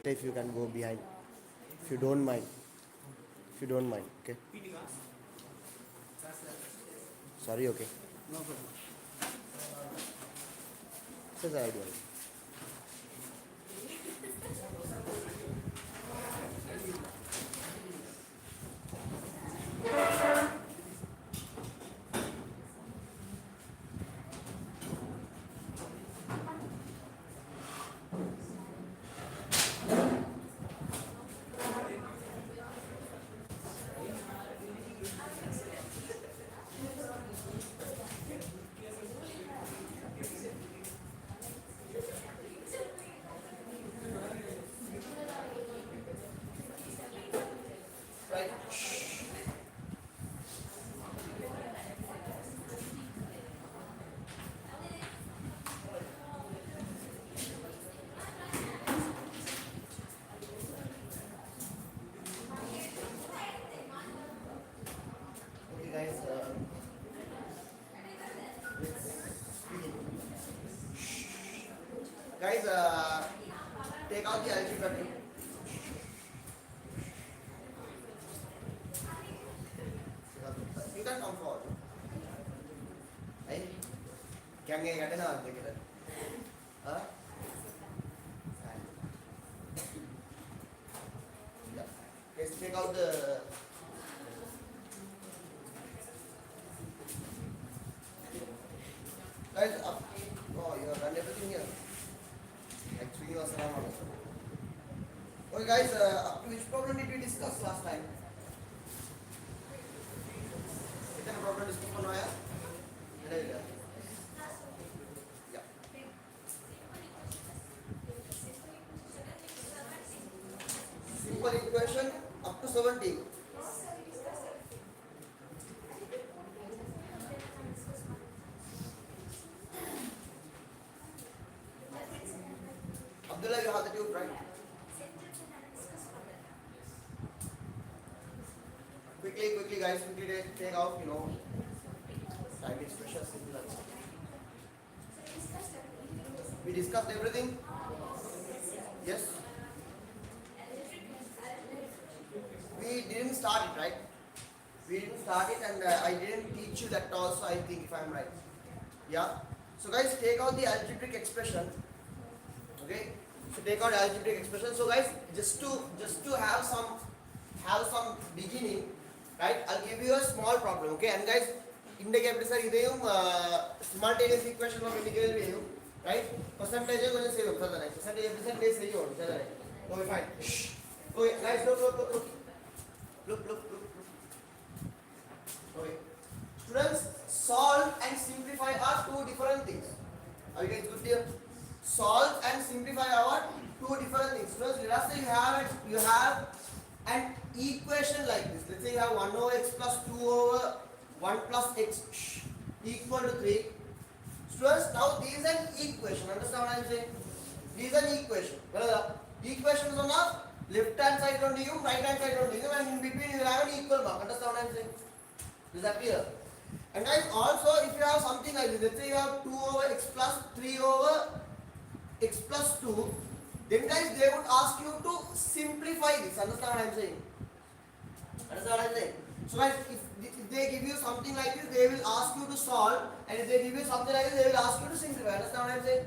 If you can go behind, if you don't mind, okay. Sorry, okay. No problem. Says I do. Right. Okay, guys. Guys, take out the algebra. You can come forward. Hey, can you get another? Huh? Yeah. Let's take out the. Guys, up. Oh, you have done everything here. Actually, you are surrounded. Okay, guys, up to which problem did we discuss last time? Kita problem discuss करना है? नहीं Yeah. Simple equation up to 70. Abdullah, you have the tube, right? Quickly, guys, take out, time is precious. We discussed everything? Yes? We didn't start it, right? We didn't start it, and I didn't teach you that also, I think, if I'm right. Yeah? So guys, take out the algebraic expression. Okay? So take out algebraic expression. So guys, just to have some beginning, right? I'll give you a small problem, okay? And guys, indicate simultaneous equation of integral value, right? Percentage is going to say percentage say okay, fine. Okay, guys, look. Okay. Students, solve and simplify are two different things. Are you guys good here? Solve and simplify are two different things. Students, let's say you have an equation like this. Let's say you have 1 over x plus 2 over 1 plus x equal to 3. Students, now this is an equation. Understand what I am saying? This is an equation. Well, the equation is on the left hand side on you, right hand side on you, and in between you will have an equal mark. Understand what I am saying? Is that clear? And guys, also if you have something like this, let's say you have 2 over x plus 3 over x plus 2, then guys they would ask you to simplify this. Understand what I am saying? Understand what I am saying? So guys, if they give you something like this, they will ask you to solve, and if they give you something like this, they will ask you to simplify. Understand what I am saying?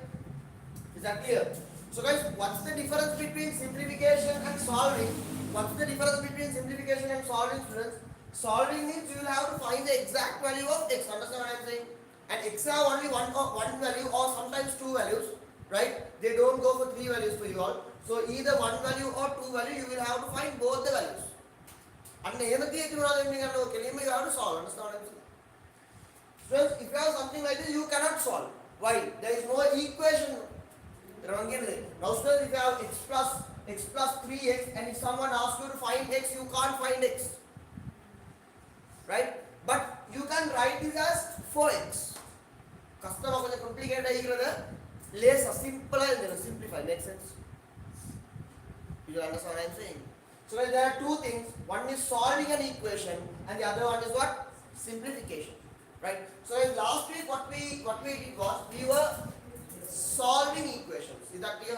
Is that clear? So guys, what's the difference between simplification and solving? What's the difference between simplification and solving, students? Solving means you will have to find the exact value of x. Understand what I am saying? And x have only one value or sometimes two values, right? They don't go for three values for you all. So either one value or two value, you will have to find both the values. And you have to solve. Understand what I am saying? Students, if you have something like this, you cannot solve. Why? There is no equation. Now students, if you have x plus 3x, and if someone asks you to find x, you can't find x. Right? But you can write this as 4x. Custom of complicated, less simple, simplify. Makes sense? You understand what I am saying? So there are two things. One is solving an equation, and the other one is what? Simplification. Right? So in last week, what we did was we were solving equations. Is that clear?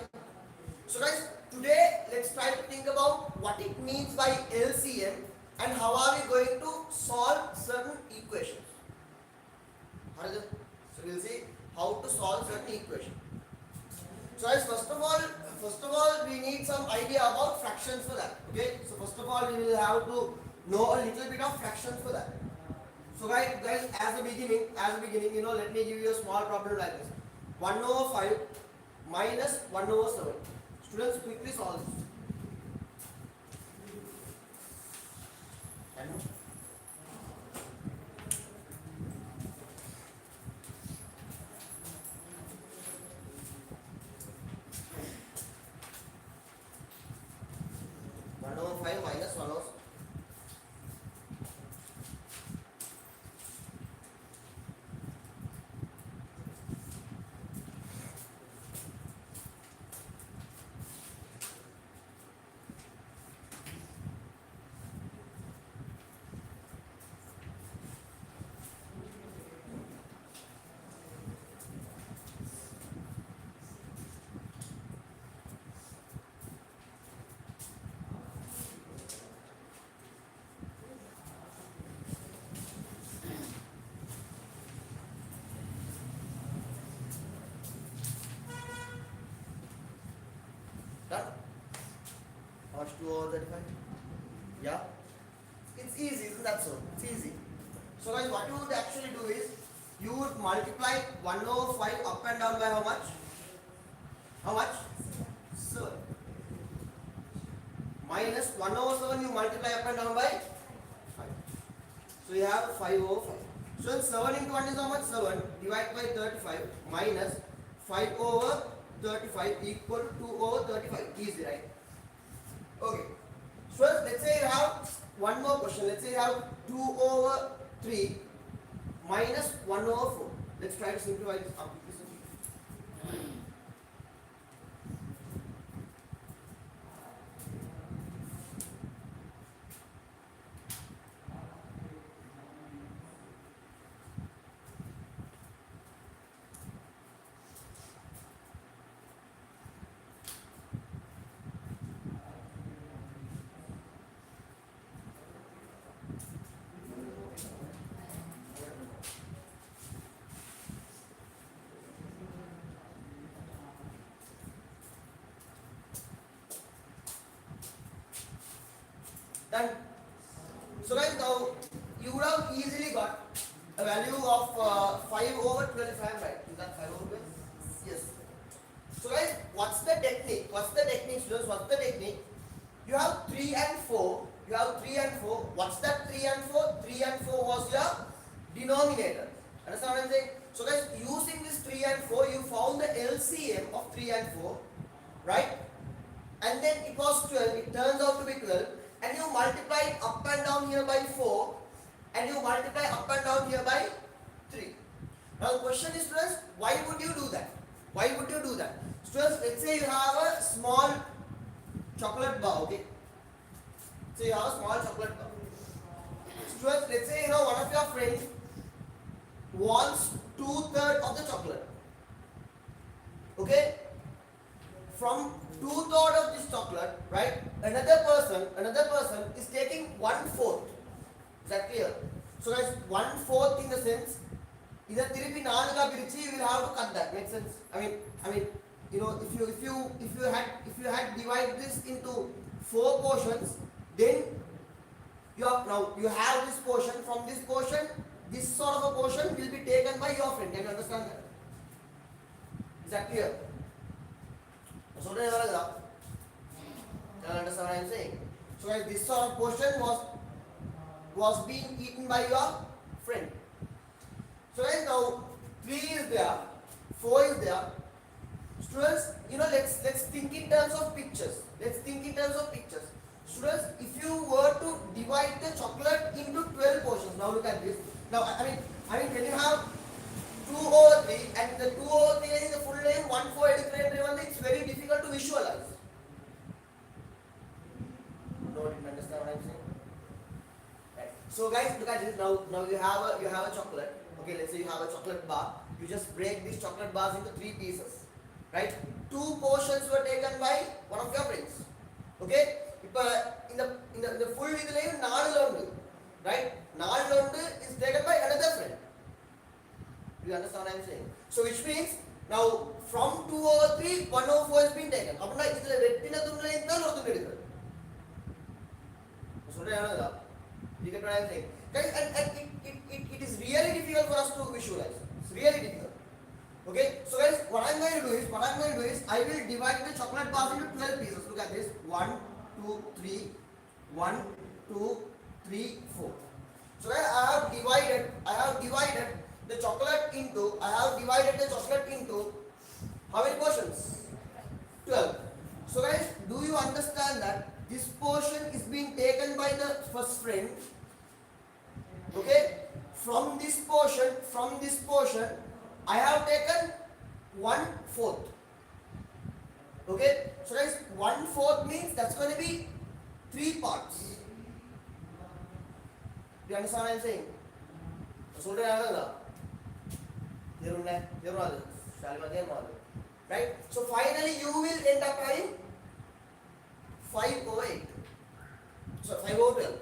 So guys, today let's try to think about what it means by LCM and how are we going to solve certain equations. So we'll see how to solve certain equations. So guys, first of all, we need some idea about fractions for that. Okay. So first of all, we will have to know a little bit of fractions for that. So guys, as a beginning, let me give you a small problem like this. 1 over 5 minus 1 over 7. Students, quickly solve this. And 1 over 5 minus 1 over 7. Done? How much 2 over 35? Yeah? It's easy, isn't that so? It's easy. So guys, what you would actually do is, you would multiply 1 over 5 up and down by how much? How much? 7. Minus 1 over 7 you multiply up and down by 5. So you have 5 over 5. So 7 into 1 is how much? 7. Divide by 35 minus 5 over 35 equal to 2 over 35. Easy, right? Okay. So let's say you have one more question. Let's say you have 2 over 3 minus 1 over 4. Let's try to simplify this up. Done. So guys, now you would have easily got a value of 5 over 12 if I am right. Is that 5 over 12? Yes. So guys, what's the technique? Students? What's the technique? You have 3 and 4. What's that 3 and 4? 3 and 4 was your denominator. Understand what I'm saying? So guys, using this 3 and 4, you found the LCM of 3 and 4, right? And then it was 12. It turns out to be 12. And you multiply up and down here by 4, and you multiply up and down here by 3. Now the question is, students, why would you do that? Students, let's say you have a small chocolate bar, okay? So you have a small chocolate bar. Students, let's say one of your friends wants 2/3 of the chocolate. Okay? From 2/3 of this chocolate, right? Another person is taking 1/4. Is that clear? So guys, 1/4 in the sense, either tiripi 4 pirichi, you will have to cut that. Makes sense? I mean, if you had divided this into 4 portions, then you have this portion. From this portion, this sort of a portion will be taken by your friend. Can you understand that? Is that clear? So can you understand what I am saying? So guys, this sort of portion was being eaten by your friend. So guys, now 3 is there, 4 is there. Students, let's think in terms of pictures. Students, if you were to divide the chocolate into 12 portions, now look at this. Now, I mean, when you have 2 over 3 and the 2 over 3 is the full name 1, 4, 83, it's very difficult to visualize. No, didn't understand what I'm saying? Right. So guys, look at this. Now you have a chocolate. Okay, let's say you have a chocolate bar. You just break these chocolate bars into 3 pieces. Right? 2 portions were taken by one of your friends. Okay, இப்போ இந்த full இதுலயும் 4 உண்டு, right? 4 உண்டு is taken by another friend. You understand what I am saying? So which means now from 2/3 1/4 has been taken. அப்படினா இதுல வெட்டின துண்டுல தான் ஒரு துண்டு எடுக்கிறது. சொல்றேனா? You get what I am saying? Guys, and it is really difficult for us to visualize. It's really difficult. Okay, so guys, what I'm going to do is I will divide the chocolate bar into 12 pieces. Look at this: 1, 2, 3, 1, 2, 3, 4. So guys, I have divided the chocolate into how many portions? 12. So guys, do you understand that this portion is being taken by the first friend? Okay, from this portion I have taken 1/4. Okay, so guys, 1/4 means that's going to be 3 parts. Do you understand what I'm saying? Right? So finally you will end up having 5/8. So 5/12.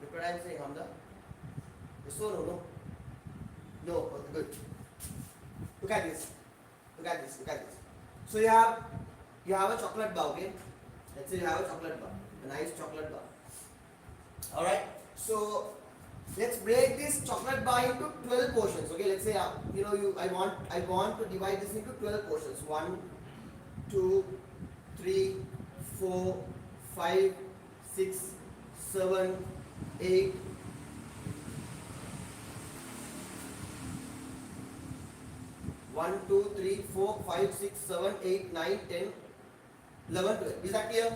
Look what I'm saying, Hamza. Yes or no? No, good. Look at this. So you have a chocolate bar, okay? Let's say you have a chocolate bar, a nice chocolate bar. All right. So let's break this chocolate bar into 12 portions. Okay. Let's say I want to divide this into 12 portions. 1, 2, 3, 4, 5, 6, 7, 8. 1, 2, 3, 4, 5, 6, 7, 8, 9, 10, 11, 12. Is that clear?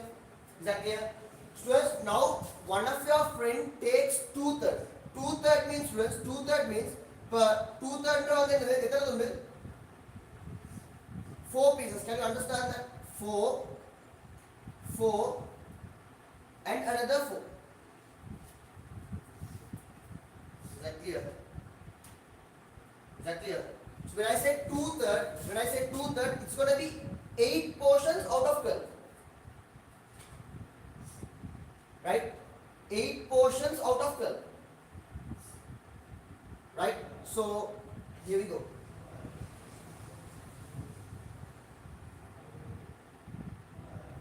Students, now one of your friend takes 2/3. 2/3 means, students, 2/3 means 2/3 4 pieces. Can you understand that? 4 and another 4. Is that clear? So when I say 2/3, it's going to be 8 portions out of 12. Right? 8 portions out of 12. Right? So here we go.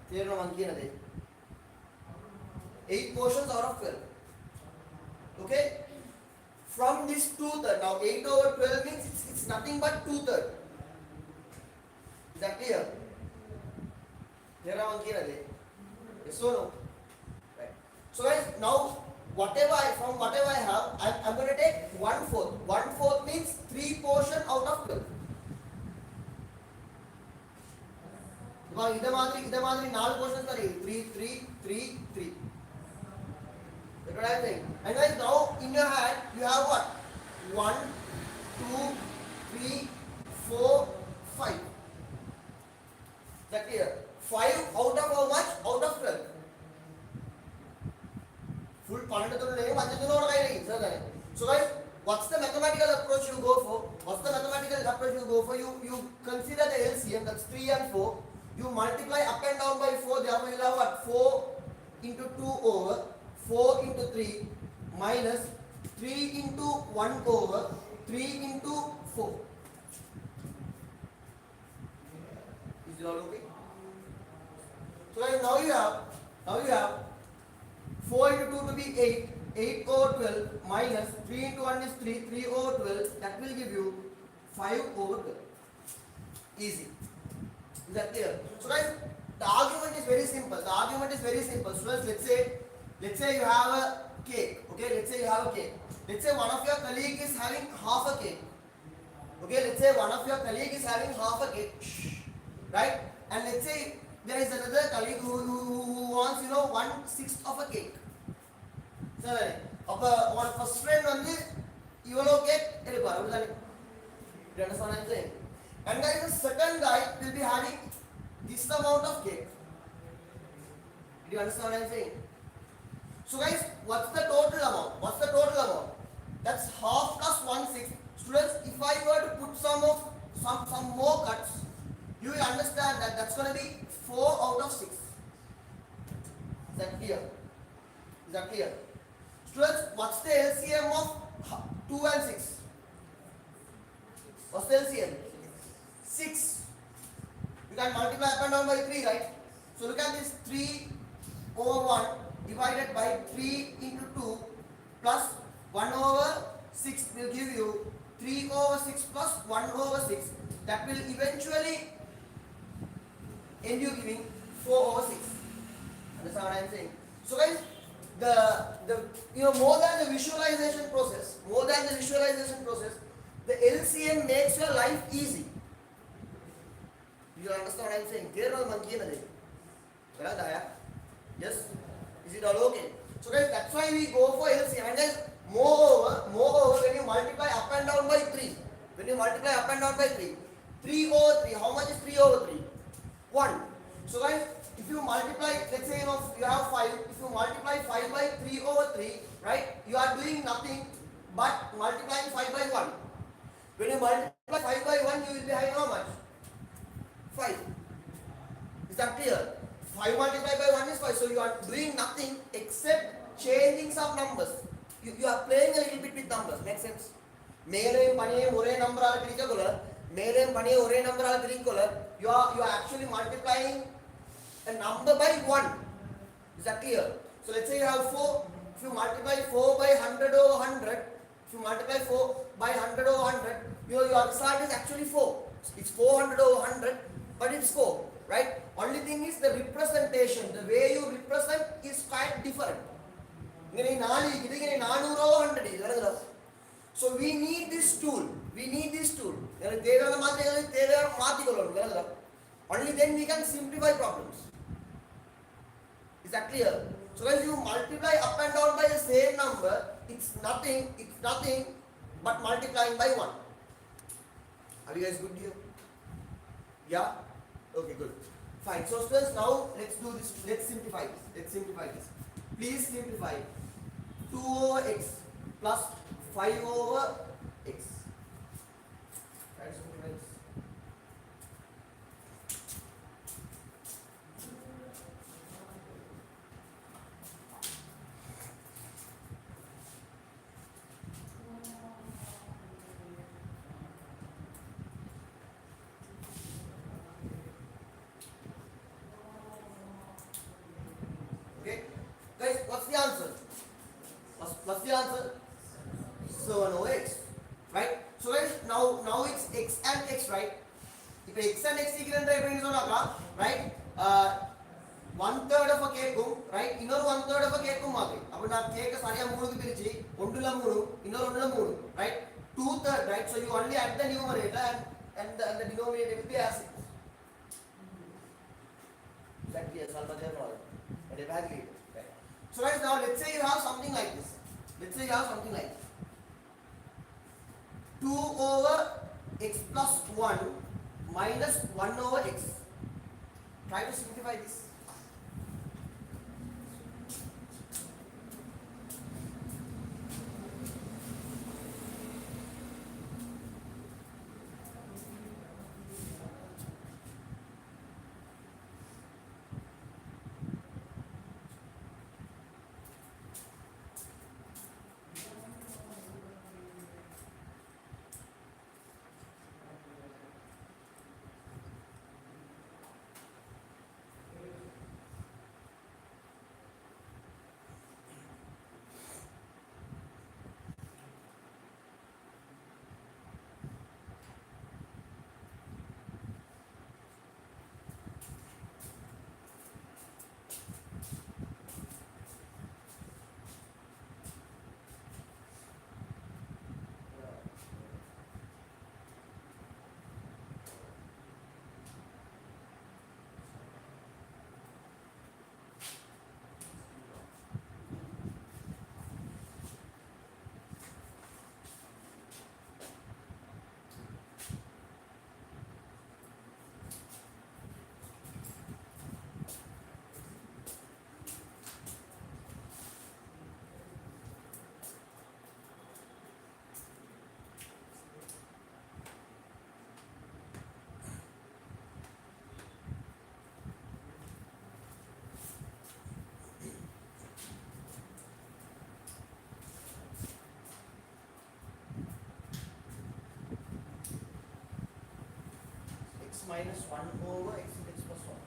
Clear now, Anki na de. 8 portions out of 12. Okay? From this 2/3, now 8/12 means it's nothing but 2/3. Is that clear? Clear now, Anki na de. Yes or no? Right. So guys, now whatever I have, I'm going to take 1/4. 1/4 means 3 portion out of 12. Now इधर मात्री 4 portions करेंगे. 3, 3, 3, 3. That's what I'm saying. And guys, now in your hand you have what? 1, 2, 3, 4, 5. Is that clear? 5 out of how much? Out of 12. Full 12 तो नहीं, 5 तो और नहीं sir. So guys, what's the mathematical approach you go for? You consider the LCM, that's 3 and 4. You multiply up and down by 4. Therefore you have what? 4 into 2 over 4 into 3 minus 3 into 1 over 3 into 4. Is it all okay? So guys, now you have 4 into 2 to be 8. 8 over 12 minus 3 into 1 is 3. 3 over 12. That will give you 5 over 12. Easy. Is that clear? So guys, the argument is very simple. Students, let's say you have a cake. Okay, let's say one of your colleague is having half a cake. Okay, right? And let's say there is another colleague who wants 1/6 of a cake. So, one first friend வந்து இவ்வளோ cake எடுப்பார். You understand what I'm saying? And guys, the second guy will be having this amount of cake. Do you understand what I'm saying? So guys, what's the total amount? That's half plus 1/6. Students, if I were to put some more cuts, you will understand that that's going to be 4 out of 6. Is that clear? Is that clear? Students, what's the LCM of 2 and 6? What's the LCM? 6. You can multiply up and down by 3, right? So look at this, 3 over 1 divided by 3 into 2 plus 1 over 6 will give you 3 over 6 plus 1 over 6. That will eventually end you giving 4 over 6. Understand what I am saying? So guys, more than the visualization process, the LCM makes your life easy. You understand what I am saying? Yes? Is it all okay? So guys, that's why we go for LCM. And guys, moreover, when you multiply up and down by 3, 3 over 3, how much is 3 over 3? 1. So guys, if you multiply, let's say you have 5, if you multiply 5 by 3 over 3, right, you are doing nothing but multiplying 5 by 1. When you multiply 5 by 1, you will be having how much? 5. Is that clear? 5 multiplied by 1 is 5. So you are doing nothing except changing some numbers. You are playing a little bit with numbers. Makes sense? You are actually multiplying a number by 1. Is that clear? So let's say you have 4. If you multiply 4 by 100 over 100, your result is actually 4. It's 400 over 100, but it's 4. Right? Only thing is the representation, the way you represent is quite different. So we need this tool. Only then we can simplify problems. Is that clear? So when you multiply up and down by the same number, it's nothing but multiplying by 1. Are you guys good here? Yeah? Okay, good. Fine. So students, now let's do this. Let's simplify this. Please simplify 2 over x plus 5 over x. Try to simplify this. Guys, what's the answer? What's the answer? 7 over x. Right? So guys, now it's x and x, right? If x and x equal to right? 1/3 of a cake, right? Inner 1/3 of a cake. Cake right? 2/3, right? So you only add the numerator and the denominator will be as it. Exactly, yes, and evaluate. So guys, now let's say you have something like this. 2 over x plus 1 minus 1 over x. Try to simplify this. minus 1 over x into x plus 1.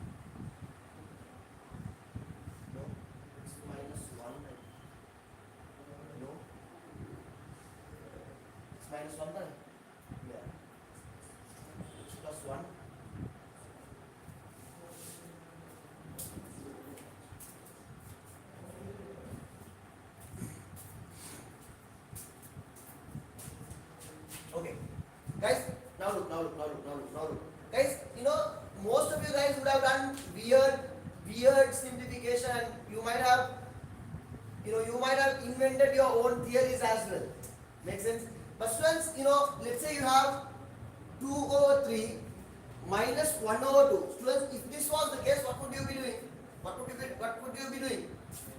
No, x minus 1. No, x minus 1. Yeah. X plus 1. Okay. Guys, now look. Guys, most of you guys would have done weird simplification, and you might have invented your own theories as well. Make sense? But students, let's say you have 2 over 3 minus 1 over 2. Students, if this was the case, what would you be doing? What would you be doing?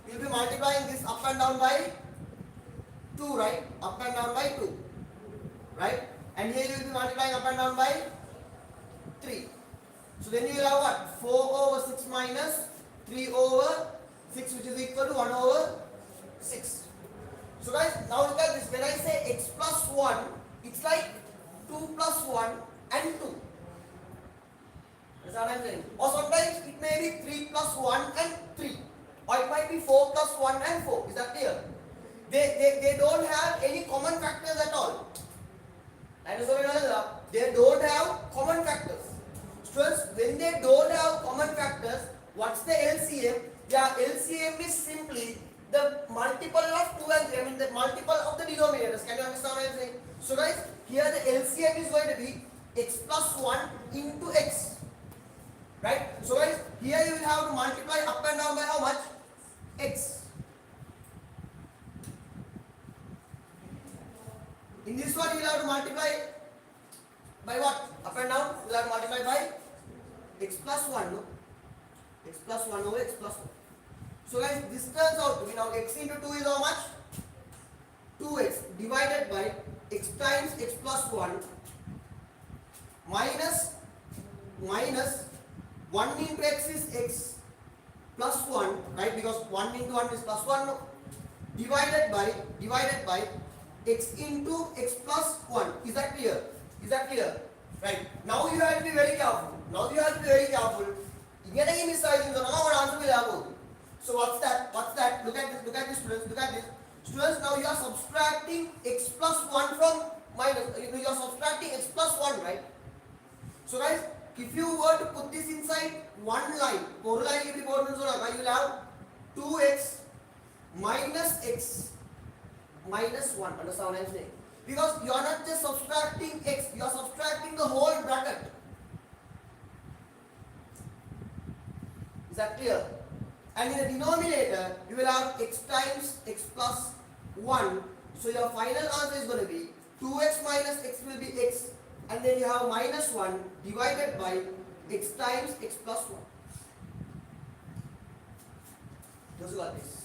You will be multiplying this up and down by 2, right? Up and down by 2. Right? And here you will be multiplying up and down by 3. So then you will have what? 4 over 6 minus 3 over 6, which is equal to 1 over 6. So guys, now look at this. When I say x plus 1, it's like 2 plus 1 and 2. That's what I am saying. Or sometimes it may be 3 plus 1 and 3. Or it might be 4 plus 1 and 4. Is that clear? They don't have any common factors at all. They don't have common factors. Students, when they don't have common factors, what's the LCM? Yeah, LCM is simply the multiple of 2 and 3. I mean the multiple of the denominators. Can you understand what I am saying? So guys, here the LCM is going to be x plus 1 into x. Right? So guys, here you will have to multiply up and down by how much? X. In this one, you will have to multiply by what? Up and down, you will have to multiply by x plus 1, no? X plus 1 over x plus 1. So guys, this turns out to be now x into 2 is how much? 2x divided by x times x plus 1 minus 1 into x is x plus 1, right? Because 1 into 1 is plus 1, no? Divided by x into x plus 1. Is that clear? Right. Now you have to be very careful. Getting in sizing, so now our answer will have. So what's that? Look at this students. Students, now you are subtracting x plus 1 from minus. You are subtracting x plus 1, right? So guys, if you were to put this inside one line, you will have 2x minus x minus 1. Understand what I am saying? Because you are not just subtracting x, you are subtracting the whole bracket. Is that clear? And in the denominator, you will have x times x plus 1. So your final answer is going to be 2x minus x will be x. And then you have minus 1 divided by x times x plus 1. Those who got this.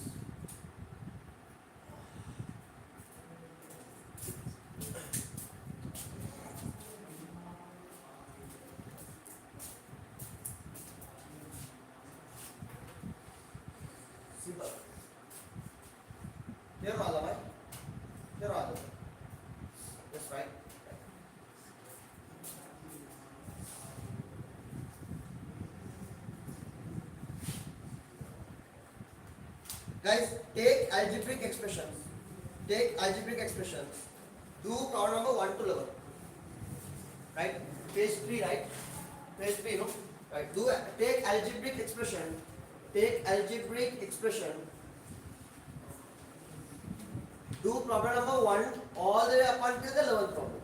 Simple. Clear, Madam? Clear, Madam? That's right. Guys, take algebraic expressions. Do problem number 1 to 11. Right? Page 3, right? Page 3, no? Right. Take algebraic expression. Do problem number 1 all the way up until the 11th problem.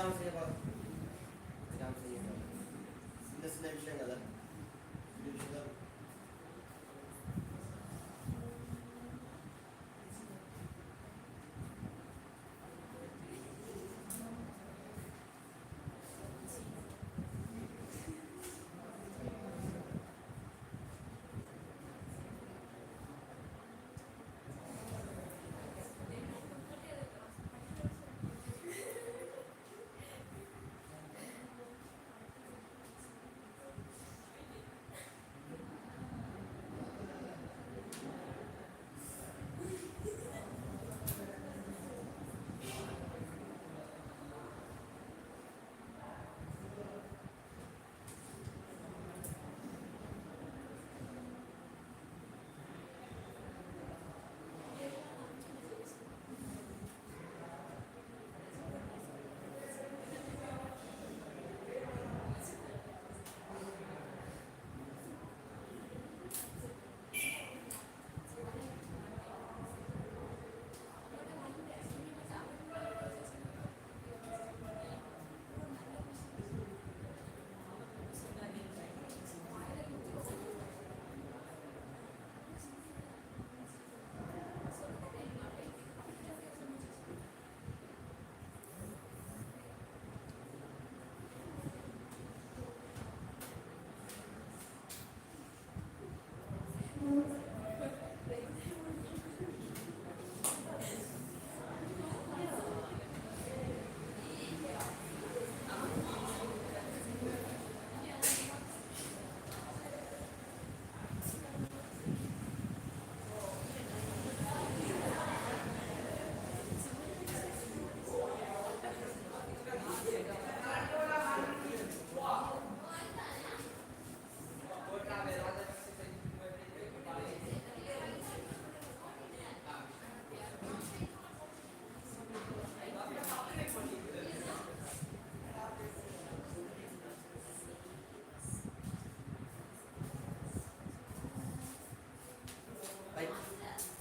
काम से बात काम से ये Indus division కదా division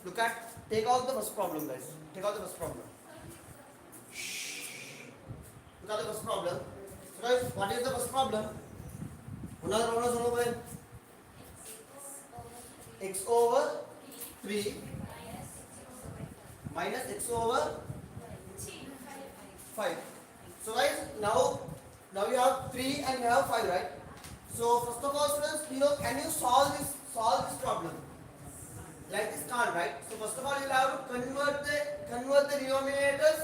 Look at, take out the first problem, guys. Take out the first problem. Look at the first problem. So guys, what is the first problem? Another problem is over x over 3 minus x over 5. So guys, now you have 3 and you have 5, right? So first of all, students, can you solve this problem? Like this can't, right? So first of all, you will have to convert the denominators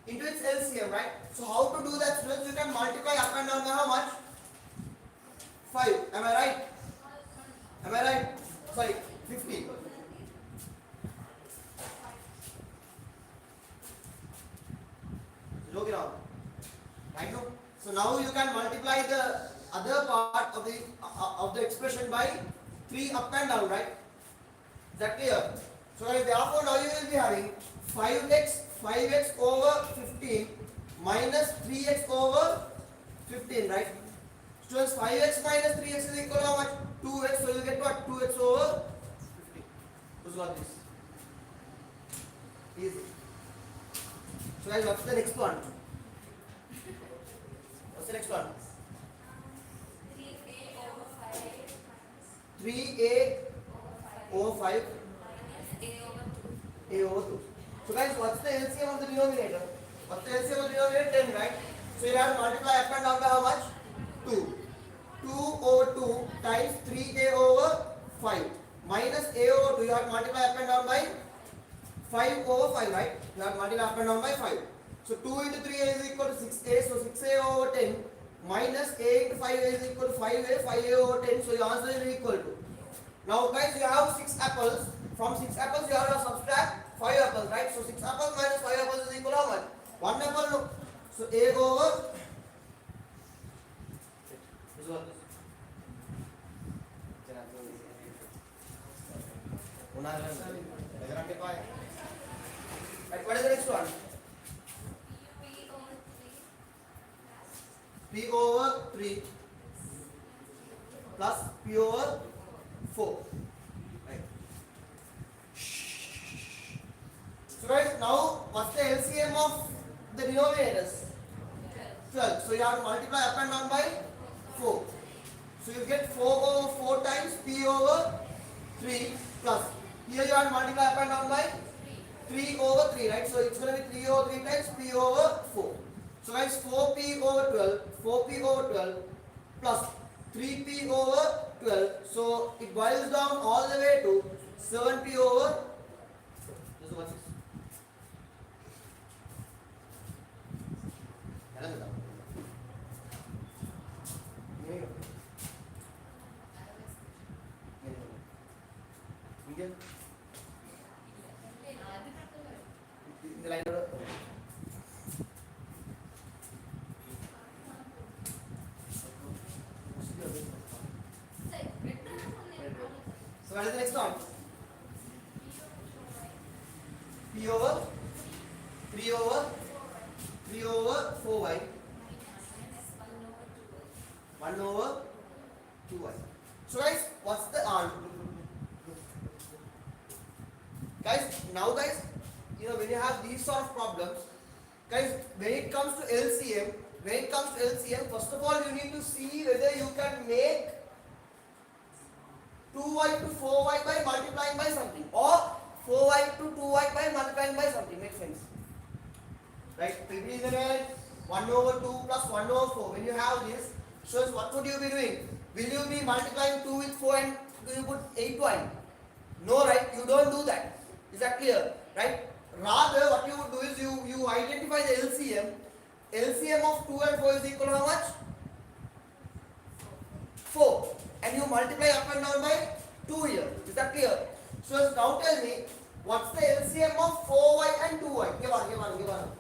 into its LCM, right? So how to do that, students? You can multiply up and down by how much? 5. Am I right? Am I right? Sorry, 50. Look it out. Right? So now you can multiply the other part of the expression by 3 up and down, right? Is that clear? So therefore now you will be having 5x over 15 minus 3x over 15, right? Students, 5x minus 3x is equal to how much? 2x. So you get what? 2x over 15. Who's got this? Easy. So guys, what's the next one? What's the next one? 3a over 5 a over 2. So guys, what's the LCM of the denominator? What's the LCM of the denominator? 10, right? So you have to multiply up and down by how much? 2. 2 over 2 times 3a over 5 minus a over 2. You have to multiply up and down by 5 over 5, right? You have to multiply up and down by 5. So 2 into 3a is equal to 6a. So 6a over 10 minus a into 5a is equal to 5a. 5a over 10. So your answer is equal to. Now guys, you have 6 apples. From 6 apples you have to subtract 5 apples, right? So 6 apples minus 5 apples is equal to how much? 1 apple, no. So a over this one. Right, what is the next one? P over 3 plus P over 4. Right. So guys, now what's the LCM of the denominators? 12. So you have to multiply up and down by 4. So you get 4 over 4 times p over 3 plus. Here you have to multiply up and down by 3 over 3, right? So it's going to be 3 over 3 times p over 4. So guys, 4p over 12, 4p over 12 plus 3p over 12. So it boils down all the way to 7p over. This is what is. So what is the next one? P over 3 over 4y 1 over 2y. So guys, what's the answer? Guys, now guys, when you have these sort of problems, guys, when it comes to LCM, first of all you need to see whether you can make 2y to 4y by multiplying by something, or 4y to 2y by multiplying by something. Makes sense, right? It is 1 over 2 plus 1 over 4. When you have this, so what would you be doing? Will you be multiplying 2 with 4 and you put 8y? No, right? You don't do that. Is that clear? Right? Rather, what you would do is you identify the LCM. LCM of 2 and 4 is equal to how much? 4. And you multiply up and down by 2 here. Is that clear? So now tell me, what's the LCM of 4y and 2y? Give on.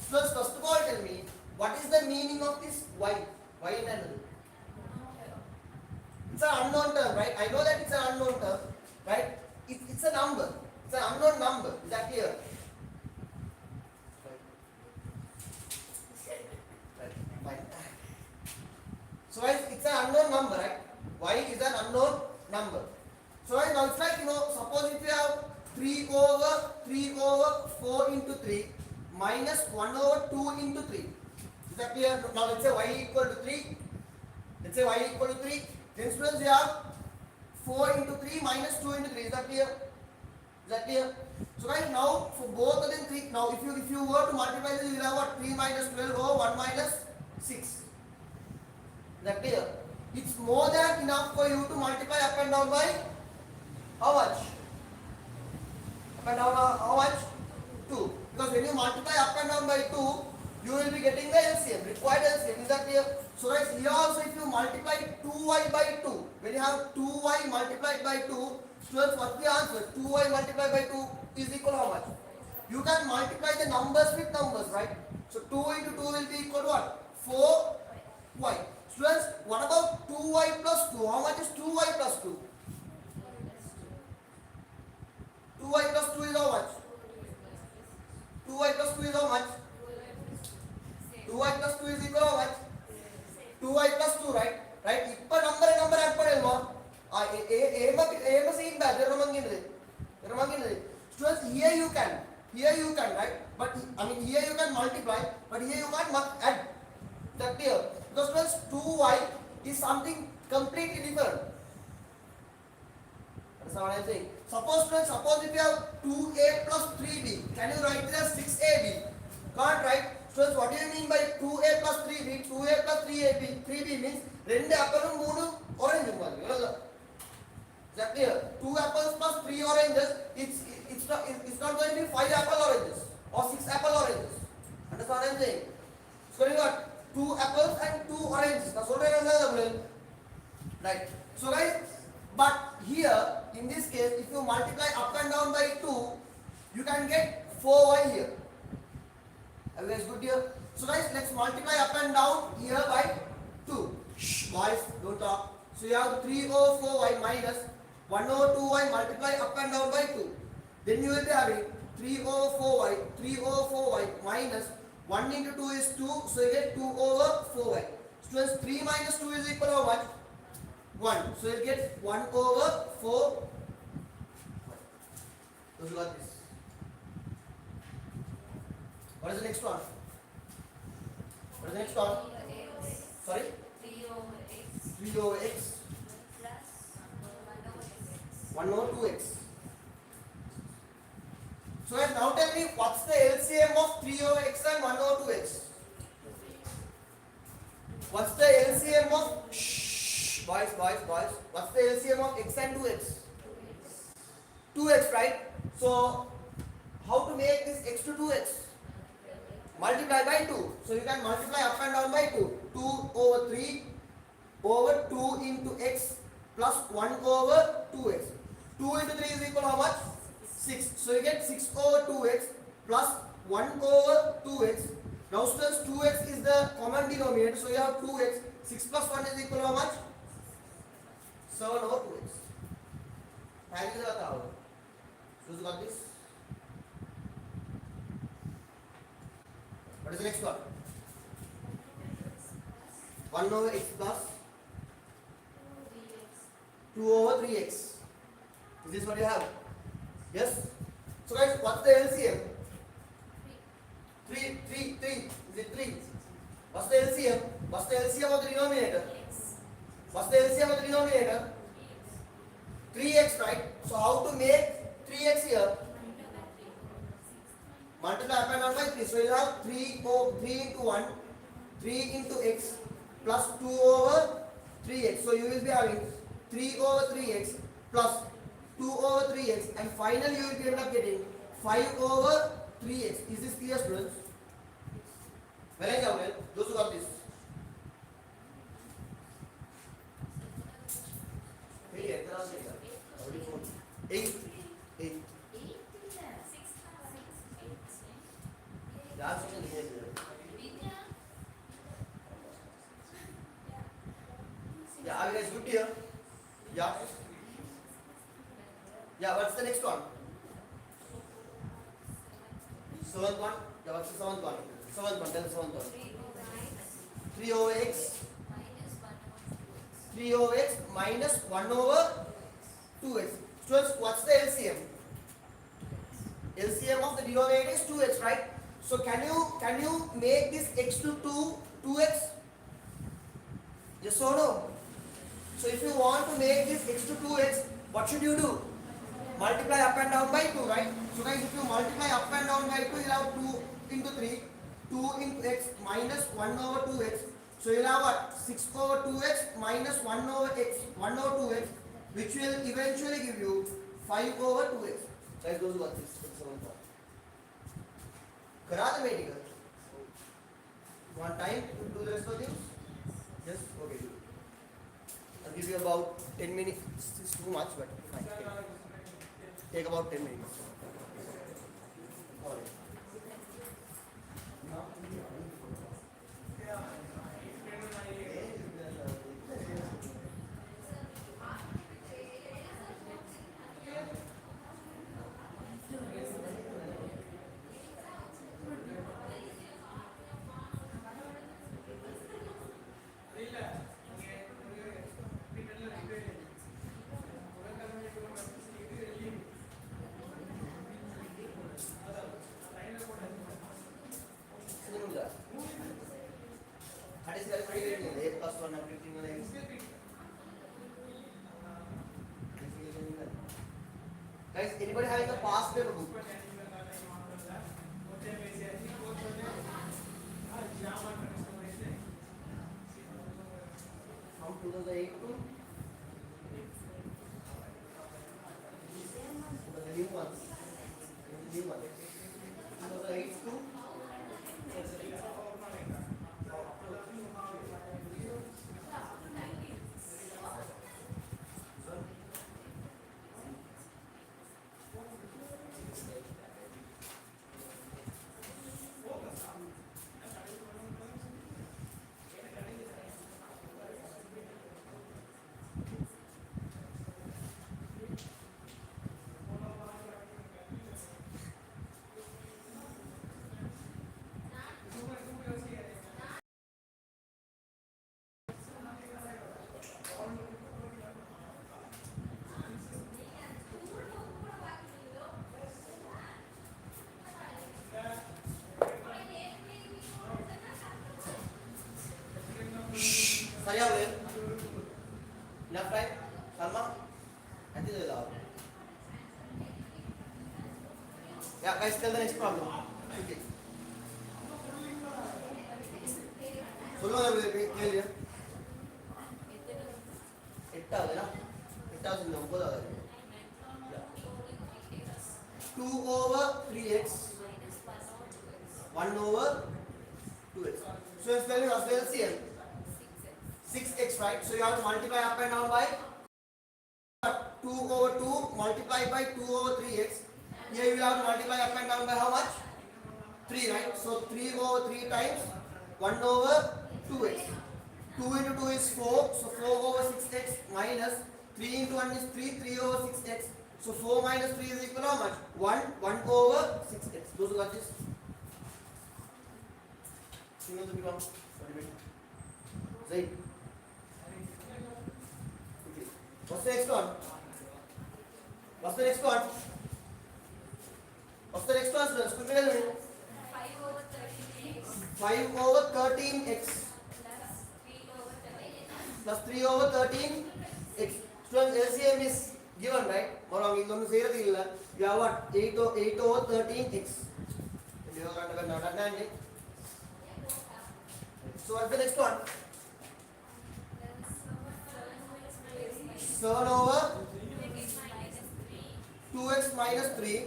So first of all tell me, what is the meaning of this y? Y in another. It's an unknown term, right? I know that it's an unknown term, right? It's a number. It's an unknown number. Is that clear? Right. So guys, it's an unknown number, right? Y is an unknown number. So guys, now it's like, suppose if you have 3 over 4 into 3 minus 1 over 2 into 3. Is that clear? Now let's say y equal to 3. Then students, you have 4 into 3 minus 2 into 3. Is that clear? So guys, now for both of them 3. Now if you were to multiply this, you will have what? 3 minus 12 over 1 minus 6. Is that clear? It's more than enough for you to multiply up and down by how much? Up and down how much? 2. Because when you multiply up and down by 2, you will be getting the LCM, required LCM. Is that clear? So guys, here also if you multiply 2y by 2, when you have 2y multiplied by 2, students, what's the answer? 2y multiplied by 2 is equal to how much? You can multiply the numbers with numbers, right? So 2 into 2 will be equal to what? 4y. Students, what about 2y plus 2? How much is 2y plus 2? 2y plus 2 is how much? 2y plus 2 is how much? 2y plus 2 is equal to how much? 2y plus 2, right? Right? Ippa number add padalma. Same batch. Students, here you can, right? But here you can multiply, but here you can't add. That clear? Because students, 2y is something completely different. That's what I'm saying. Suppose if you have 2a plus 3b, can you write it as 6ab? Can't, right? Students, what do you mean by 2a plus 3b? 2a plus 3b means 2 apples, 3 oranges. Is that clear? 2 apples plus 3 oranges, it's not going to be 5 apple oranges or 6 apple oranges. Understand what I'm saying? So you got 2 apples and 2 oranges. That's what I am. Right. So guys, but here in this case, if you multiply up and down by 2, you can get 4y here. Are you guys good here? So guys, let's multiply up and down here by 2. Shh, boys, don't talk. So you have 3 over 4y minus 1 over 2y multiply up and down by 2. Then you will be having 3 over 4y minus 1 into 2 is 2, so you get 2 over 4y. Students, 3 minus 2 is equal to how much? 1. So you get 1 over 4. So you got this. What is the next one? What is the next one? Sorry? 3 over x 1 over 2x. So guys, now tell me what's the LCM of 3 over x and 1 over 2x? What's the LCM of boys? What's the LCM of x and 2x? 2x, right? So how to make this x to 2x? Multiply by 2. So you can multiply up and down by 2. 2 over 3 over 2 into x plus 1 over 2x. 2 into 3 is equal to how much? 6. So you get 6 over 2x plus 1 over 2x. Now students, 2x is the common denominator. So you have 2x. 6 plus 1 is equal to how much? 7 over 2x. Thank you, sir. Who's got this? What is the next one? 1 over x plus 2 over 3x. Is this what you have? Yes? So guys, what's the LCM? 3. Is it 3? What's the LCM? What's the LCM of the denominator? What's the LCM of the denominator? 3x, right? So how to make 3x here? Multiply up and down by 3. So you have 3 into 1, 3 into x plus 2 over 3x. So you will be having 3 over 3x plus 2 over 3x, and finally you will be end up getting 5 over 3x. Is this clear, students? Well, I know, those who got this. Eight. Yeah, are you guys good here? Yeah. Yeah, what's the next one? Seventh one? Yeah, what's the seventh one? Seventh one, tell the seventh one. 3 over x. 3 over x minus 1 over 2x. Students, what's the LCM? LCM of the denominator is 2x, right? So can you make this x to 2x? Yes or no? So if you want to make this x to 2x, what should you do? Multiply up and down by 2, right? So guys, if you multiply up and down by 2, you'll have 2 into 3, 2 into x minus 1 over 2x. So you'll have what? 6 over 2x minus 1 over x, 1 over 2x, which will eventually give you 5 over 2x. Guys, those who got this. करा दे medical. Want time to do the rest of this? Yes? Okay. I'll give you about 10 minutes. It's too much, but fine. Take about 10 minutes. All right. Guys, anybody having a past paper book? From 2008 to the new one. 2008 to Yeah, guys, tell the next problem. Okay. சொல்லுங்க கேள்வி எட்டாவதுனா எட்டாவது இந்த ஒன்பதாவது 2 over 3x 1 over 2x. So it's value of LCM 6x, right? So you have to multiply up and down by 2 over 2 multiplied by 2 over 3x. Here you have to multiply up and down by how much? 3, right? So 3 over 3 times 1 over 2x. 2 into 2 is 4, so 4 over 6x minus 3 into 1 is 3, 3 over 6x. So 4 minus 3 is equal to how much? 1 over 6x. Those who got this? You know the become? Right. Okay. What's the next one? What's the next one? What's the next one, students? Quickly tell me. 5 over 13x plus 3 over 13x. Students, LCM is given, right? Or you have what? 8 over 13x. So what's the next one? 7 over 2x minus 3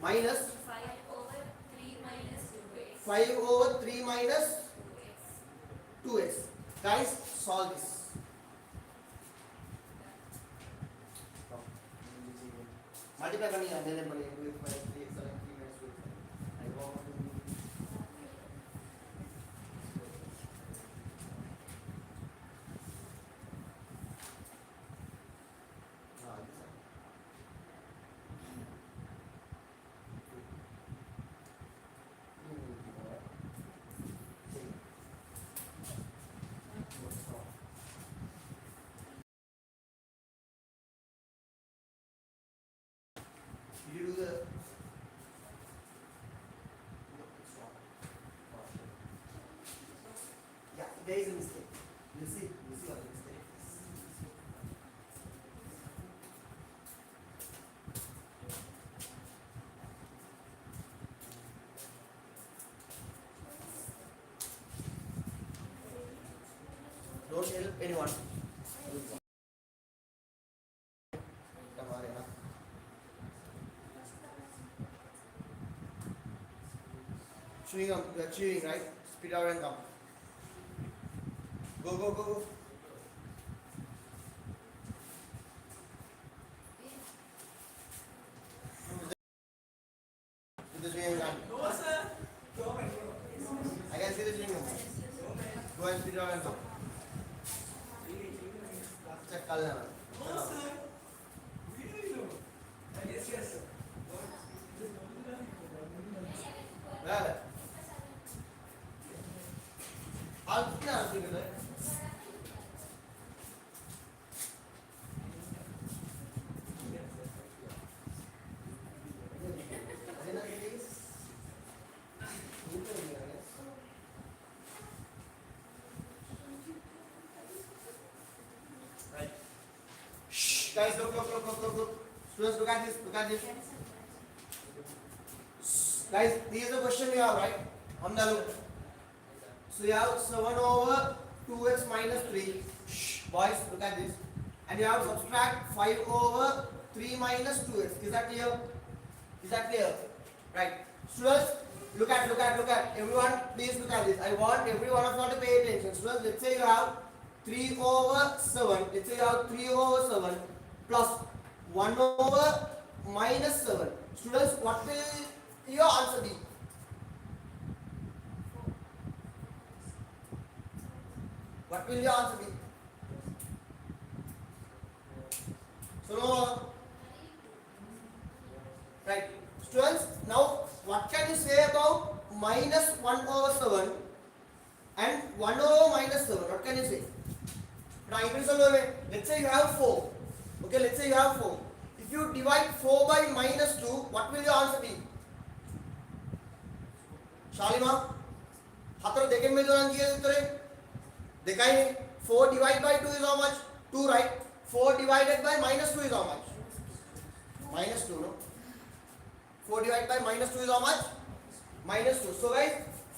minus 5 over 3 minus 2x. Guys, solve this. Multiply பண்ணிங்க அந்த இதே பண்ணி 2x minus 3x 3 minus 2x. I want to you do the yeah, there is a mistake. You see what the mistake is. Don't help anyone. Chewing gum, you are chewing, right? Spit out and come. Go, go, go, go. See the chewing gum. No, sir. I can see the chewing gum. Go and spit out and come. Check color. No, sir. Really? No. Yes, yes, sir. Where? I'll put it together. Right. Shh. Guys, look. Students, look at this. Guys, this is the question you have, right? On the look. So you have 7 over 2x minus 3. Shh. Boys, look at this. And you have to subtract 5 over 3 minus 2x. Is that clear? Right. Students, look at. Everyone, please look at this. I want every one of you to pay attention. Students, let's say you have 3 over 7. Let's say you have 3 over 7 plus 1 over minus 7. Students, what will your answer be? What will your answer be? So no. Right. Students, now what can you say about minus 1 over 7 and 1 over minus 7? What can you say? Now, let's say you have 4. Okay, let's say you have 4. If you divide 4 by minus 2, what will your answer be? Shalima, hataro dekin mein joran kiye uttare dekhai nahi. 4 divided by 2 is how much? 2, right? 4 divided by minus 2 is how much? Minus 2, no? 4 divided by minus 2 is how much? Minus 2. So guys,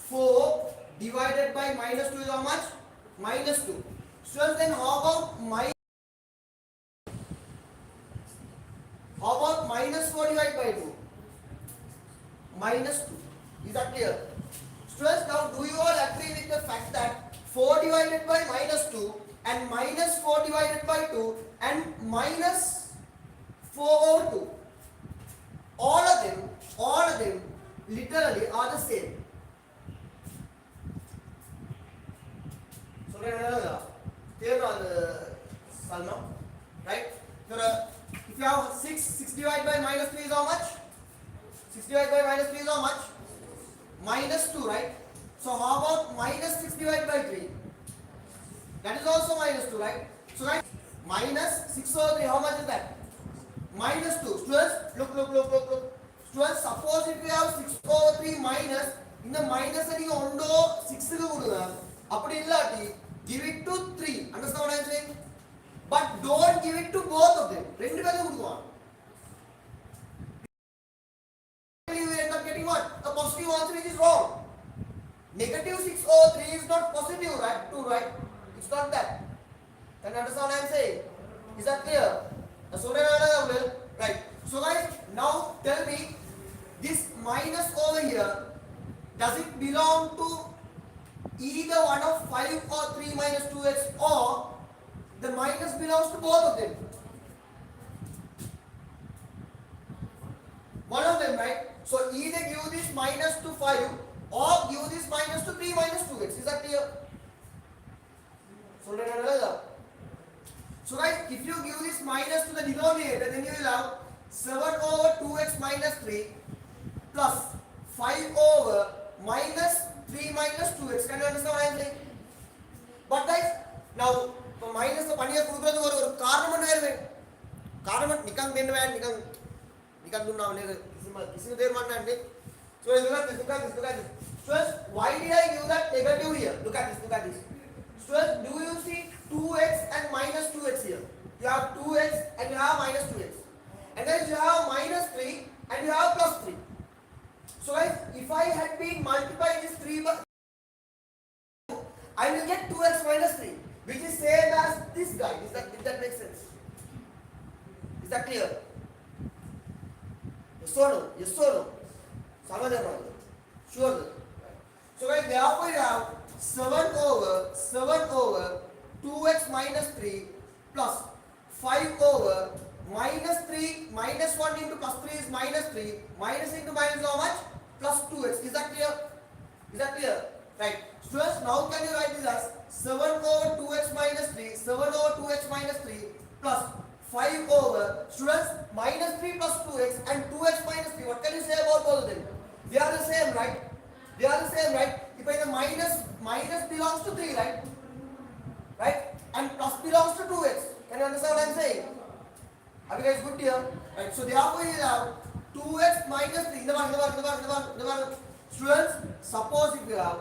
4 divided by minus 2 is how much? Minus 2. Students, then how about minus 4 divided by 2? Minus 2. Is that clear? Students, now do you all agree with the fact that 4 divided by minus 2 and minus 4 divided by 2 and minus 4 over 2, all of them literally are the same. So clear on Salma, right? If you have 6 divided by minus 3 is how much? 6 divided by minus 3 is how much? Minus 2, right? So how about minus 6 divided by 3? That is also minus 2, right? So right, minus 6 over 3, how much is that? Minus 2. Students, look. Students, suppose if we have 6 over 3 minus, in the minus and you undo 6 give it to 3. Understand what I am saying? But don't give it to both of them. You end up getting what? A positive answer, which is wrong. Negative 6 over 3 is not positive, right? 2, right? It's not that. Can you understand what I am saying? Is that clear? Right. So guys, now tell me, this minus over here, does it belong to either one of 5 or 3 minus 2x, or the minus belongs to both of them? One of them, right? So either give this minus to 5 or give this minus to 3 minus 2x. Is that clear? So guys, if you give this minus to the denominator, then you will have 7 over 2x minus 3 plus 5 over minus 3 minus 2x. Can you understand what I am saying? But guys, now minus the paniya kudukradhu oru kaaranam ennu kaaranam nikang dunna kisi der manna. So look at this. Students, why did I give that negative here? Look at this. Students, do you see 2x and minus 2x here? You have 2x and you have minus 2x. And then you have minus 3 and you have plus 3. So guys, if I had been multiplying this 3 by, I will get 2x minus 3, which is same as this guy. If that makes sense? Is that clear? Yes or no? Sure. So guys, therefore you have 7 over 2x minus 3 plus 5 over minus 3 minus 1 into plus 3 is minus 3, minus into minus how much? Plus 2x. Is that clear? Right. Students, now can you write this as 7 over 2x minus 3, 7 over 2x minus 3 plus 5 over, students, minus 3 plus 2x and 2x minus 3. What can you say about both of them? They are the same, right? If the minus belongs to 3, right? And plus belongs to 2x. Can you understand what I am saying? Are you guys good here? Right. So therefore you have 2x minus 3. In the one. Students, suppose if you have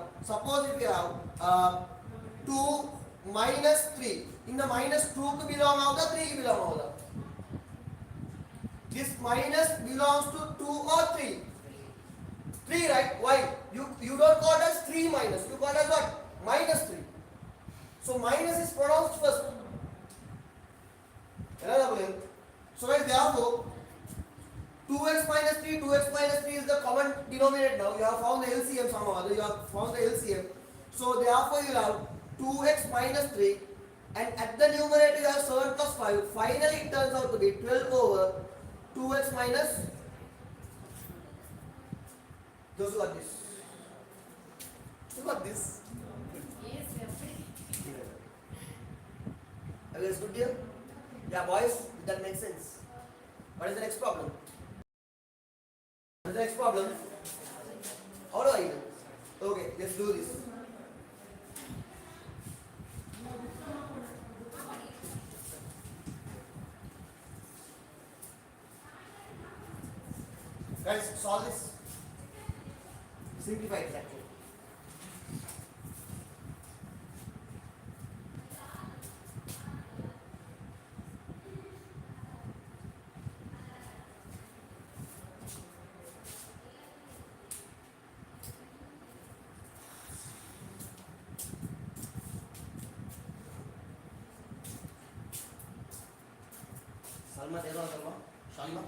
2 minus 3. In the minus 2 को belong होगा, 3 को belong होगा. This minus belongs to 2 or 3. 3, right? Why? You don't call it as 3 minus. You call it as what? Minus 3. So minus is pronounced first. So guys, therefore 2x minus 3 is the common denominator now. You have found the LCM somehow. So therefore you have 2x minus 3, and at the numerator you have 7 plus 5. Finally it turns out to be 12 over 2x minus. Those who got this. Who got this? Yes, we are free. Are you guys good here? Yeah, boys, that makes sense. What is the next problem? How do I do? Okay, let's do this. Guys, solve this. Simplify it actually. Salma, say no, Salma. Shalima.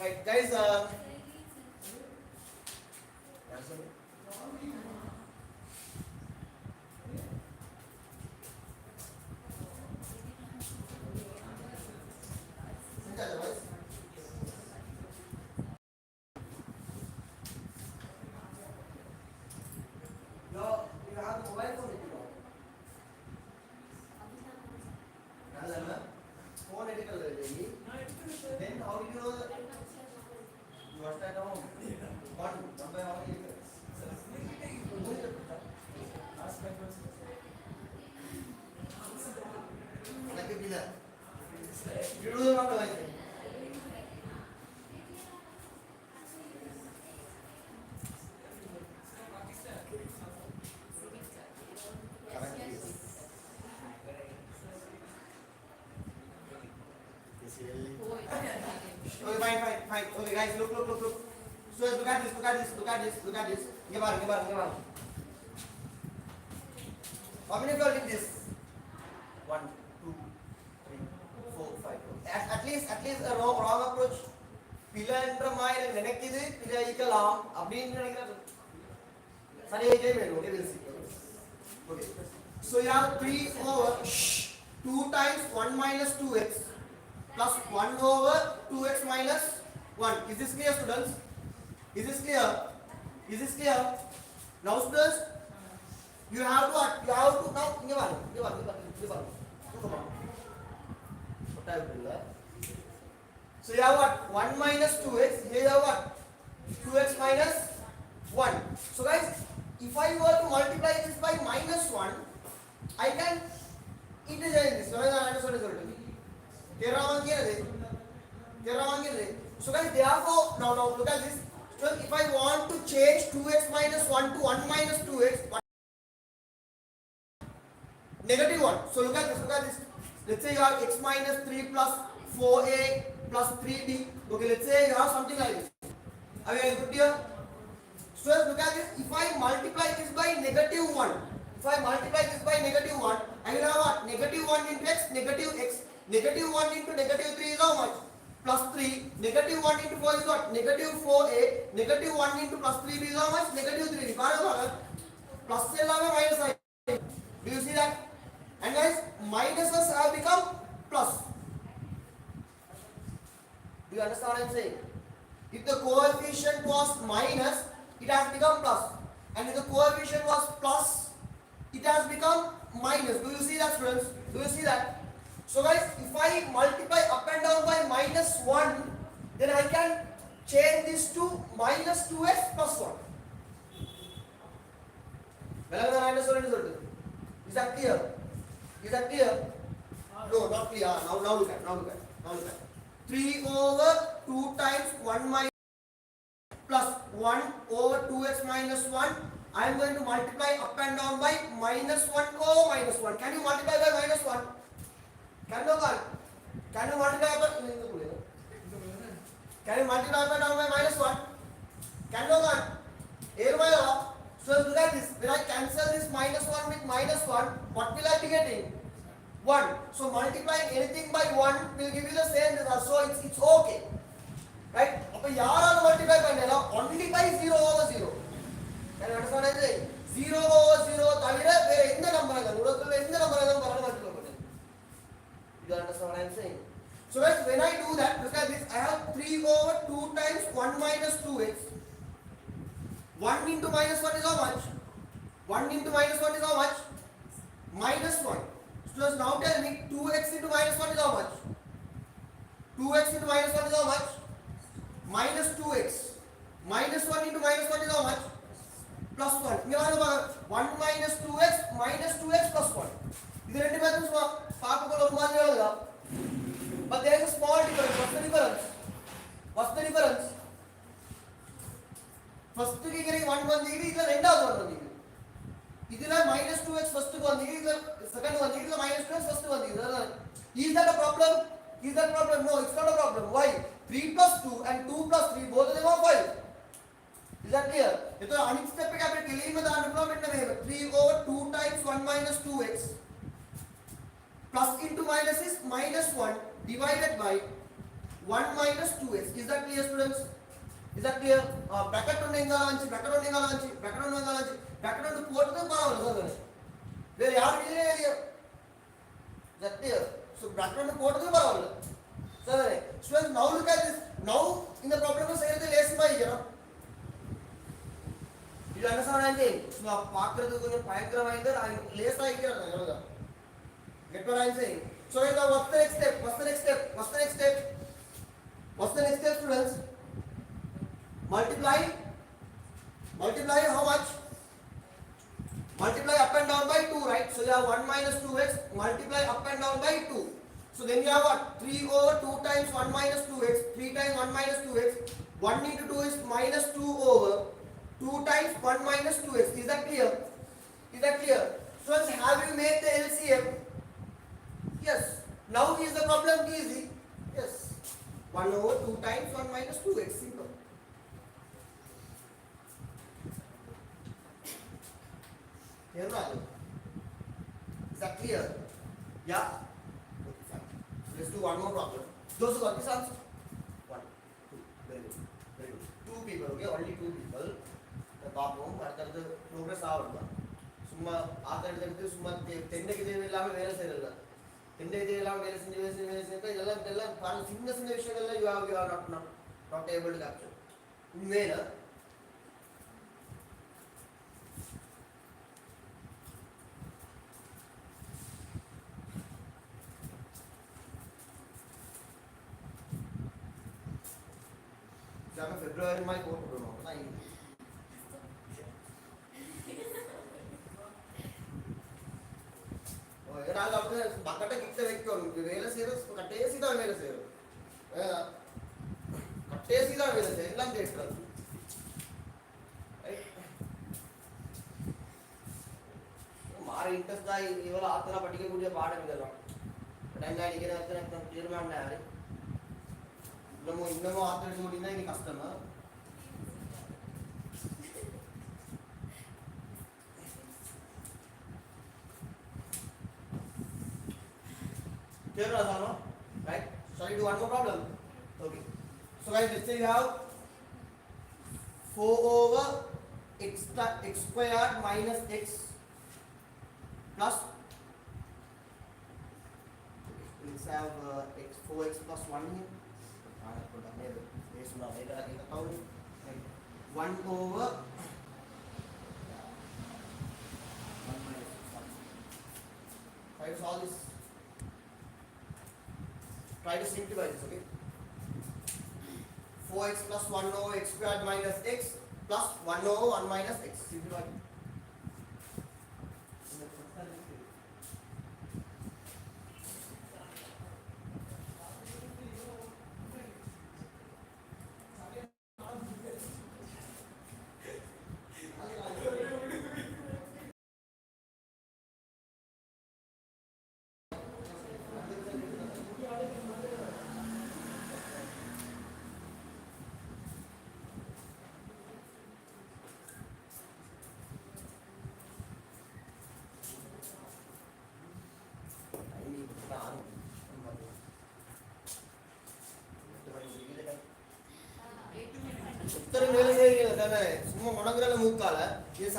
Right, guys. You have a mobile phone with you. Phone then how did you know that you watched that home? One by one. Ask my question. Like a pillar. You do not know anything. Okay, fine. Okay, guys, look. So look at this. Give on. How many of you all did this? 1, 2, 3, 4, 5. At least a wrong approach. Pila என்ற மாதிரி நினைக்குது பிழை அழிக்கலாம் அப்படின்னு நினைக்கிறது சரியாயிட்டே வேணும். Okay, we'll see. Okay. So you have 3 over 2 times 1 minus 2x plus 1 over 2x minus 1. Is this clear, students? Is this clear? Now, students, you have to now give on. Come on. So you have what? 1 minus 2x. Here you have what? 2x minus 1. So guys, if I were to multiply this by minus 1, I can interchange this. So guys, therefore, now look at this. So if I want to change 2x minus 1 to 1 minus 2x, negative 1. So look at this. Let's say you have x minus 3 plus 4a plus 3b. Okay, let's say you have something like this. Are we good here? So look at this. If I multiply this by negative 1, I will have what? Negative 1 into x, negative x. Negative 1 into negative 3 is how much? Plus 3. Negative 1 into 4 is what? Negative 4a. Negative 1 into plus 3b is how much? Negative 3. Plus minus sign. Do you see that? And guys, minuses have become plus. Do you understand what I am saying? If the coefficient was minus, it has become plus. And if the coefficient was plus, it has become minus. Do you see that, students? Do you see that? So guys, if I multiply up and down by minus 1, then I can change this to minus 2x plus 1. Is that clear? Is that clear? No, not clear. Now look at. 3 over 2 times 1 minus plus 1 over 2x minus 1. I am going to multiply up and down by minus 1 over minus 1. Can you multiply by minus 1? Can you multiply by down by minus 1? Can you So look at this. When I cancel this minus 1 with minus 1, what will I be getting? 1. So multiplying anything by 1 will give you the same result. So it's okay. Right? Now multiply by only by 0 over 0. Can you understand what I am saying? 0 over 0 in the number. You understand what I am saying? So guys, when I do that, look at this. I have 3 over 2 times 1 minus 2x. 1 into minus 1 is how much? 1 into minus 1 is how much? Minus 1. So now tell me 2x into minus 1 is how much? 2x into minus 1 is how much? Minus 2x. Minus 1 into minus 1 is how much? Plus 1. 1 minus 2x minus 2x plus 1. These are methods. But there is a small difference. What's the difference? What's the difference? First ki kare 1 bandigi, idla rendavathu 1 bandigi. Idla minus 2x first bandigi, idla second bandigi, idla minus 2x first bandigi. Is that a problem? Is that a problem? No, it's not a problem. Why? 3 plus 2 and 2 plus 3, both of them are 5. Is that clear? So another step पे क्या करें? में दान deployment में 3 over 2 times 1 minus 2x plus into minus is minus 1 divided by 1 minus 2x. Is that clear, students? Is that clear? Bracket on bracket on port the power. Where yaar is that clear? So bracket on port the power. So students, now look at this. Now in the problem say the less by here. You understand what I am saying? So I less I get what I am saying? So what's the next step? What's the next step? What's the next step? What's the next step, students? Multiply how much? Multiply up and down by 2, right? So you have 1 minus 2x, multiply up and down by 2. So then you have what? 3 over 2 times 1 minus 2x, 3 times 1 minus 2x, 1 into 2 is minus 2 over 2 times 1 minus 2x. Is that clear? Is that clear? So have you made the LCM? Yes. Now is the problem easy? Yes. 1 over 2 times 1 minus 2x. Simple. Here now. Is that clear? Yeah? Okay, fine. Let's do one more problem. Those who got this answer? 1, 2. Very good. Very good. 2 people, okay? Only 2 people. The problem, the progress out. Summa, after the Summa, 10 days they will have a very serious. 10 days they will have a very serious. You are not able to capture. February my court. நாங்கள் அப்படி பக்கெட்டை கிட்ட வைக்கணும் வேலை செய்யறது கட்டேசி தான் வேலை செய்யறோம் கட்டேசி தான் வேலை செய்யும் எல்லாம் கேட்டுறது மாற இன்ட்ரெஸ்ட் தான் இவ்வளோ ஆத்தனா படிக்கக்கூடிய பாடம் இதெல்லாம் டைம் அடிக்கிற தீர்மானம் இன்னமும் ஆத்தடிச்சு முடியும்னா இனி கஷ்டமா clear no? Right? Shall we do one more problem? Okay. So guys, let's say you have 4 over x squared minus x plus let's have 4x plus 1 here. 1 over 1 minus 1. Try to solve this. Try to simplify this, okay? 4x plus 1 over x squared minus x plus 1 over 1 minus x. Simplify.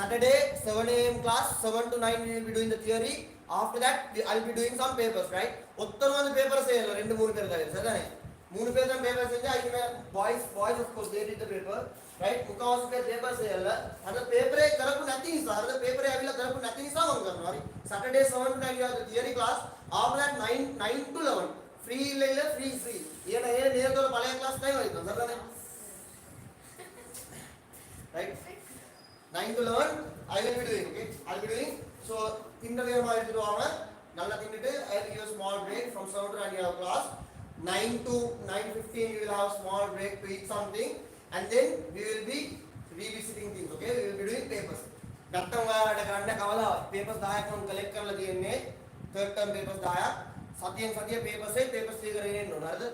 Saturday 7 a.m. class 7 to 9 we will be doing the theory. After that I will be doing some papers, right? ஒத்தர் வந்து paper செய்யல ரெண்டு மூணு பேர் தான் சரிதானே மூணு பேர் தான் பேப்பர் செஞ்சா ஐமே boys of course they did the paper, right? முக்காவாசி பேர் பேப்பர் செய்யல அந்த பேப்பரே கரெக்ட் நதிங் சார் அந்த பேப்பரே அவில கரெக்ட் நதிங் சார் அவங்க மாதிரி Saturday 7 to 9 you have the theory class. After that 9 to 11 free இல்ல free ஏனா நேரத்தோட பழைய கிளாஸ் டைம் ஆயிடும் சரிதானே right 9 to 11 I will be doing, okay? I will be doing. So இந்த நேரமா எடுத்துவாங்க நல்லா தின்னுட்டு I will give a small break from 7 to 9 you have class 9 to 9:15 you will have small break to eat something and then we will be revisiting things, okay? We will be doing papers ගත්තම කරන්න කවදා papers 10ක් මම collect කරලා තියෙන්නේ third term papers 10ක් සතියෙන් සතිය papers එකේ papers clear කරගෙන එන්න ඕන හරිද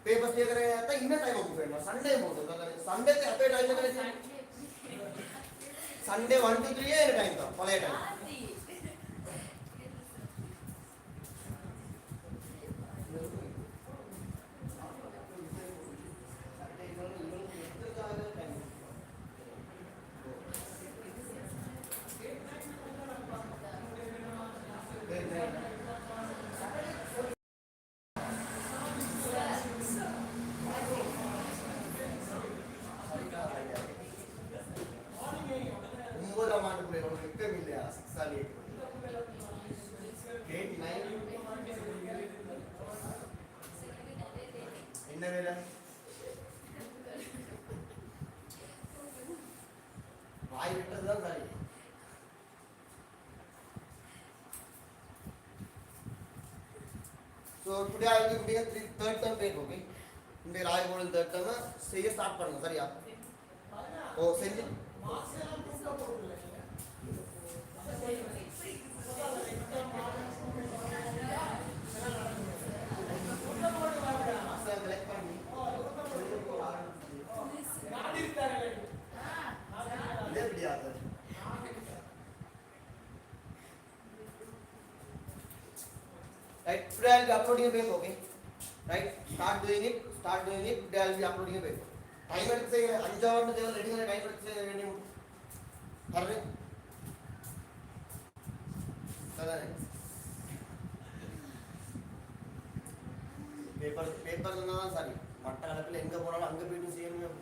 papers clear කරගෙන නැත්නම් ඉන්න time ඔක්කොම වෙනවා Sunday මොකද Sunday එක අපේ time එකනේ Sunday 1 to 3 ඒ time තමයි පළේ time So today I will be doing a third term paper, okay? Today I will do third term. Say start பண்ணுங்க சரியா? ஓ செஞ்சு Right, today I will be uploading a paper, okay? Right, start doing it. Today I will be uploading a paper. Time எடுத்து செய்யுங்க 5 hours தேவை ready பண்ண time எடுத்து செய்ய வேண்டிய ஹர்ரி சதானே பேப்பர்னா சரி மட்ட கலப்பில் எங்க போனாலும் அங்க போய் செய்யணுமே